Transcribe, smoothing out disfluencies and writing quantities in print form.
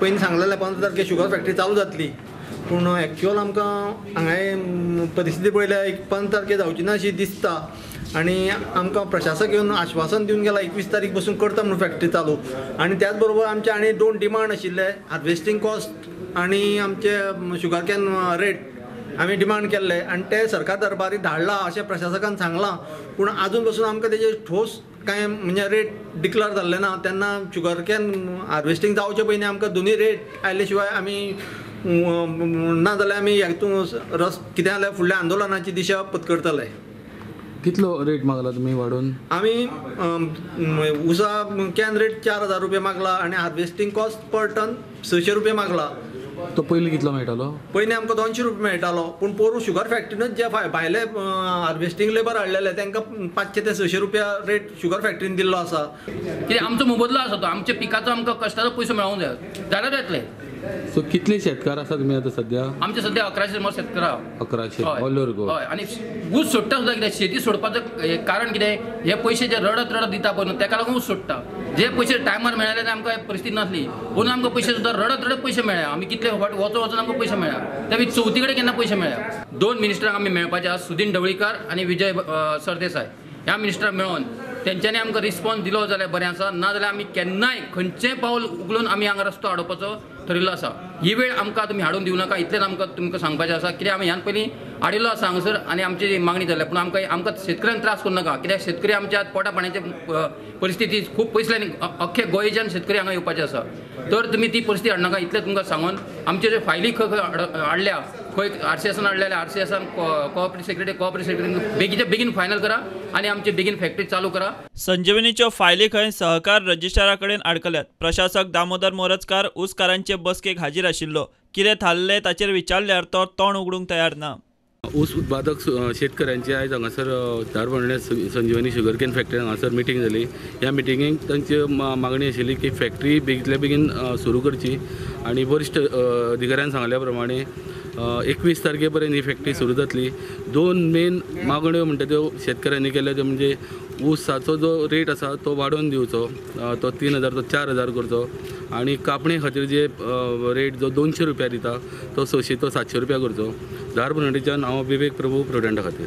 पयलीं सांगलेलें 15 तारखेर शुगर फॅक्टरी चालू जातली, पूण एक्चुअल आमकां हांगा परिस्थिती पळयल्यार 15 तारखेर जावची ना अशी दिसता. आनी आमकां प्रशासक येवन आश्वासन दिवन गेला 21 तारीख पासून करता म्हणून फॅक्टरी चालू. आनी त्याच बरोबर आमचे आनी 2 डिमांड आशिल्ले, हार्वेस्टिंग कॉस्ट आनी आमचे शुगर कॅन रेट आमी डिमांड केल्ले आनी ते सरकार दरबारी धाडला अशें प्रशासकान सांगलां. पूण आजून पासून आमकां तेजे ठोस कांय म्हणजे रेट डिक्लेअर जाल्ले ना. तेन्ना शुगर कॅन हार्वेस्टिंग जावचे पयलीं आमकां दोनूय रेट आयले शिवाय आमी ना जाल्यार आमी हेतून रस कितें जाल्यार फुडल्या आंदोलनाची दिशा पत्करतले. कितलो रेट मागला तुम्ही वाडून? आमी उसा कॅन रेट 4000 रुपया मागला आनी हार्वेस्टिंग कॉस्ट पर टन 600 रुपया मागला. तो पयलीं कितलो मेळटालो? पयलीं आमकां 200 रुपया मेळटालो, पूण पोरू शुगर फॅक्टरीनच जे भायले हार्वेस्टिंग लेबर हाडलेले तांकां 500 ते 600 रुपया रेट शुगर फॅक्टरीन दिल्लो आसा. कित्याक आमचो मोबदलो आसा तो, आमच्या पिकाचो आमकां कश्टाचो पयसो मेळोंक जाय जाल्यार येतले. सो कितले शेतकार आसा तुमी आतां सध्या? आमचे सध्या 1100 शेतकार आहा. 1100 ऑल ओव्हर गोवा. हय, आनी ऊस सोडटा सुद्दां कित्याक शेती सोडपाचें कारण कितें, हे पयशे जे रडत दिता पळय न्हू तेका लागून ऊस सोडटा. जे पयशे टायमार मेळ्ळे ते आमकां परिस्थिती नासली, पूण आमकां पयशे सुद्दां रडत पयशे मेळ्ळे. आमी कितले वचून आमकां पयशे मेळ्ळा, त्या चवथी कडेन केन्ना पयशे मेळ्ळा. 2 मिनिस्टरांक आमी मेळपाचे आसा, सुदीन ढवळीकर आनी विजय सरदेसाय. ह्या मिनिस्टरांक मेळोन तेंच्यांनी आमकां रिस्पॉन्स दिलो जाल्यार बरें आसा, ना जाल्यार आमी केन्नाय खंयचेंय पावल उखलून आमी हांगा रस्तो हाडोवपाचो ठरिल्लो आसा. ही वेळ आमकां तुमी हाडून दिवं नाका इतलेंच आमकां तुमकां सांगपाचें आसा. कित्याक आमी ह्यान पयलीं हाडिल्लो आसा हांगासर आनी आमची मागणी जाल्या, पूण आमकां शेतकऱ्यांक त्रास करूं नाका. कित्याक शेतकरी आमच्या पोटा पाण्याची परिस्थिती खूब पयसल्यान अख्खे गोंयच्यान शेतकरी हांगा येवपाचे आसा. तर तुमी ती परिस्थिती हाडनाका इतलें तुमकां सांगून आमचे जे फायली खंय हाडल्या, खंय RCSन हाडलेल्या RCSन कोऑपरेटिव्ह सेक्रेटरी बेगीच्या बेगीन फायनल करा आनी आमची बेगीन फॅक्टरी चालू करा. संजीवनीच्यो फायली खंय सहकार रजिस्ट्रारा कडेन आडकल्यात. प्रशासक दामोदर मोरजकार ऊसकारांचे बसकेक हाजीर आशिल्लो. कितें थारले ताचेर विचारल्यार तो तोंड उगडूंक तयार ना. ऊस उत्पादक शेतकऱ्यांची आयज हांगासर धारबांदोड्या संजीवनी शुगर कॅन फॅक्टरी हांगासर मिटींग जाली. ह्या मिटींगेक तांची मागणी आशिल्ली की फॅक्टरी बेगींतल्या बेगीन सुरू करची आनी वरिश्ठ अधिकाऱ्यान सांगल्या प्रमाणे 21 तारखे पर्यंत ही फॅक्टरी सुरू जातली. 2 मेन मागण्यो म्हणटा त्यो शेतकऱ्यांनी केल्या त्यो म्हणजे ऊसाचो जो रेट आसा तो वाडोवन दिवचो, तो 3000 तो 4000 करचो आनी कापणे खातीर जे रेट जो 200 रुपया दिता तो 600 तो 700 रुपया करचो. धारबांदोडेच्यान हांव विवेक प्रभू प्रुडंटा खातीर.